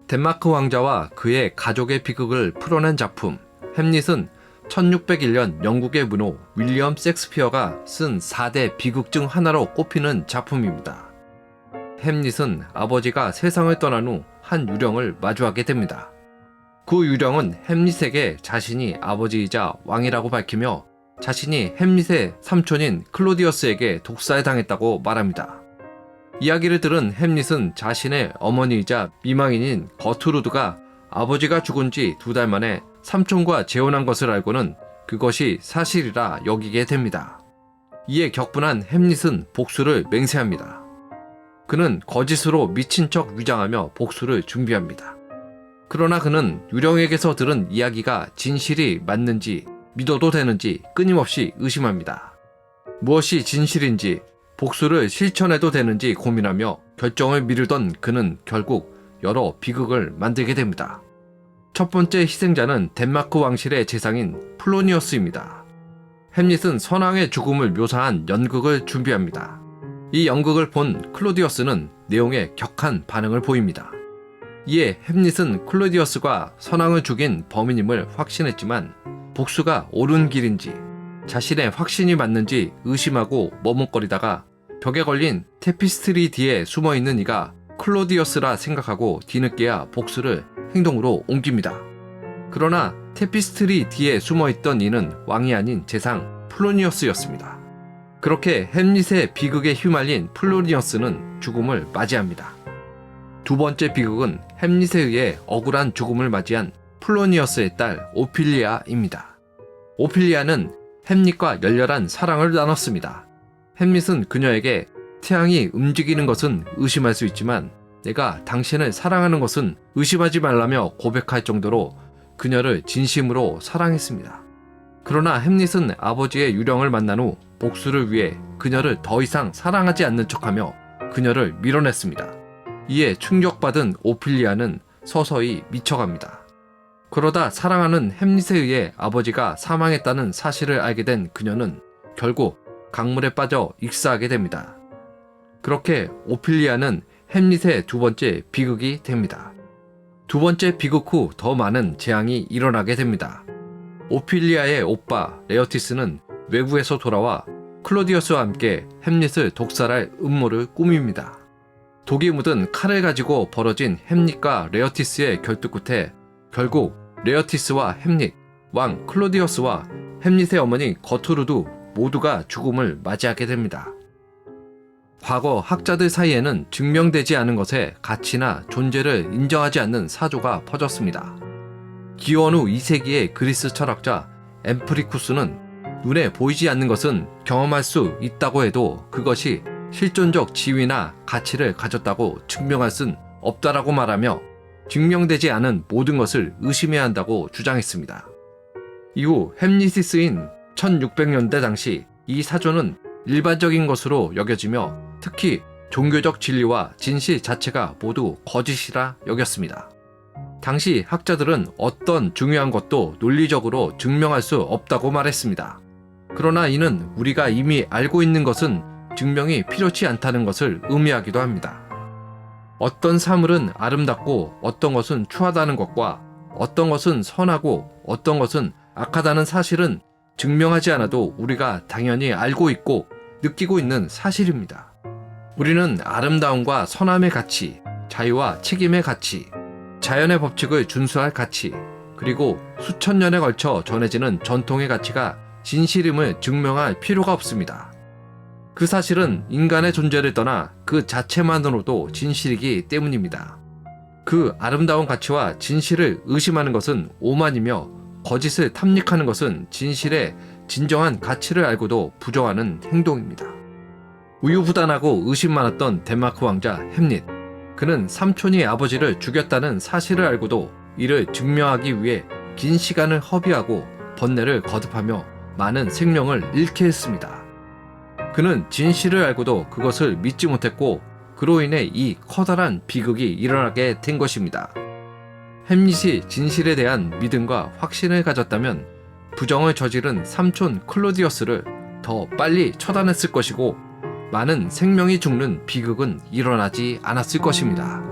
덴마크 왕자와 그의 가족의 비극을 풀어낸 작품 햄릿은 1601년 영국의 문호 윌리엄 셰익스피어가 쓴 4대 비극 중 하나로 꼽히는 작품입니다. 햄릿은 아버지가 세상을 떠난 후 한 유령을 마주하게 됩니다. 그 유령은 햄릿에게 자신이 아버지이자 왕이라고 밝히며 자신이 햄릿의 삼촌인 클로디어스에게 독살당했다고 말합니다. 이야기를 들은 햄릿은 자신의 어머니이자 미망인인 거트루드가 아버지가 죽은 지 2달 만에 삼촌과 재혼한 것을 알고는 그것이 사실이라 여기게 됩니다. 이에 격분한 햄릿은 복수를 맹세합니다. 그는 거짓으로 미친 척 위장하며 복수를 준비합니다. 그러나 그는 유령에게서 들은 이야기가 진실이 맞는지 믿어도 되는지 끊임없이 의심합니다. 무엇이 진실인지 복수를 실천해도 되는지 고민하며 결정을 미루던 그는 결국 여러 비극을 만들게 됩니다. 첫 번째 희생자는 덴마크 왕실의 재상인 플로니어스입니다. 햄릿은 선왕의 죽음을 묘사한 연극을 준비합니다. 이 연극을 본 클로디어스는 내용에 격한 반응을 보입니다. 이에 햄릿은 클로디어스가 선왕을 죽인 범인임을 확신했지만 복수가 옳은 길인지 자신의 확신이 맞는지 의심하고 머뭇거리다가 벽에 걸린 테피스트리 뒤에 숨어있는 이가 클로디어스라 생각하고 뒤늦게야 복수를 행동으로 옮깁니다. 그러나 테피스트리 뒤에 숨어있던 이는 왕이 아닌 재상 플로니어스였습니다. 그렇게 햄릿의 비극에 휘말린 플로니어스는 죽음을 맞이합니다. 두 번째 비극은 햄릿에 의해 억울한 죽음을 맞이한 플로니어스의 딸 오피리아입니다. 오피리아는 햄릿과 열렬한 사랑을 나눴습니다. 햄릿은 그녀에게 태양이 움직이는 것은 의심할 수 있지만 내가 당신을 사랑하는 것은 의심하지 말라며 고백할 정도로 그녀를 진심으로 사랑했습니다. 그러나 햄릿은 아버지의 유령을 만난 후 복수를 위해 그녀를 더 이상 사랑하지 않는 척하며 그녀를 밀어냈습니다. 이에 충격받은 오피리아는 서서히 미쳐갑니다. 그러다 사랑하는 햄릿에 의해 아버지가 사망했다는 사실을 알게 된 그녀는 결국 강물에 빠져 익사하게 됩니다. 그렇게 오피리아는 햄릿의 두 번째 비극이 됩니다. 두 번째 비극 후 더 많은 재앙이 일어나게 됩니다. 오피리아의 오빠 레어티스는 외부에서 돌아와 클로디어스와 함께 햄릿을 독살할 음모를 꾸밉니다. 독이 묻은 칼을 가지고 벌어진 햄릿과 레어티스의 결투 끝에 결국 레어티스와 햄릿, 왕 클로디어스와 햄릿의 어머니 거트루드 모두가 죽음을 맞이하게 됩니다. 과거 학자들 사이에는 증명되지 않은 것의 가치나 존재를 인정하지 않는 사조가 퍼졌습니다. 기원 후 2세기의 그리스 철학자 엠프리쿠스는 눈에 보이지 않는 것은 경험할 수 있다고 해도 그것이 실존적 지위나 가치를 가졌다고 증명할 순 없다라고 말하며 증명되지 않은 모든 것을 의심해야 한다고 주장했습니다. 이후 햄릿이 쓰인 1600년대 당시 이 사조는 일반적인 것으로 여겨지며 특히 종교적 진리와 진실 자체가 모두 거짓이라 여겼습니다. 당시 학자들은 어떤 중요한 것도 논리적으로 증명할 수 없다고 말했습니다. 그러나 이는 우리가 이미 알고 있는 것은 증명이 필요치 않다는 것을 의미하기도 합니다. 어떤 사물은 아름답고 어떤 것은 추하다는 것과 어떤 것은 선하고 어떤 것은 악하다는 사실은 증명하지 않아도 우리가 당연히 알고 있고 느끼고 있는 사실입니다. 우리는 아름다움과 선함의 가치, 자유와 책임의 가치, 자연의 법칙을 준수할 가치, 그리고 수천 년에 걸쳐 전해지는 전통의 가치가 진실임을 증명할 필요가 없습니다. 그 사실은 인간의 존재를 떠나 그 자체만으로도 진실이기 때문입니다. 그 아름다운 가치와 진실을 의심하는 것은 오만이며 거짓을 탐닉하는 것은 진실의 진정한 가치를 알고도 부정하는 행동입니다. 우유부단하고 의심 많았던 덴마크 왕자 햄릿. 그는 삼촌이 아버지를 죽였다는 사실을 알고도 이를 증명하기 위해 긴 시간을 허비하고 번뇌를 거듭하며 많은 생명을 잃게 했습니다. 그는 진실을 알고도 그것을 믿지 못했고 그로 인해 이 커다란 비극이 일어나게 된 것입니다. 햄릿이 진실에 대한 믿음과 확신을 가졌다면 부정을 저지른 삼촌 클로디어스를 더 빨리 처단했을 것이고 많은 생명이 죽는 비극은 일어나지 않았을 것입니다.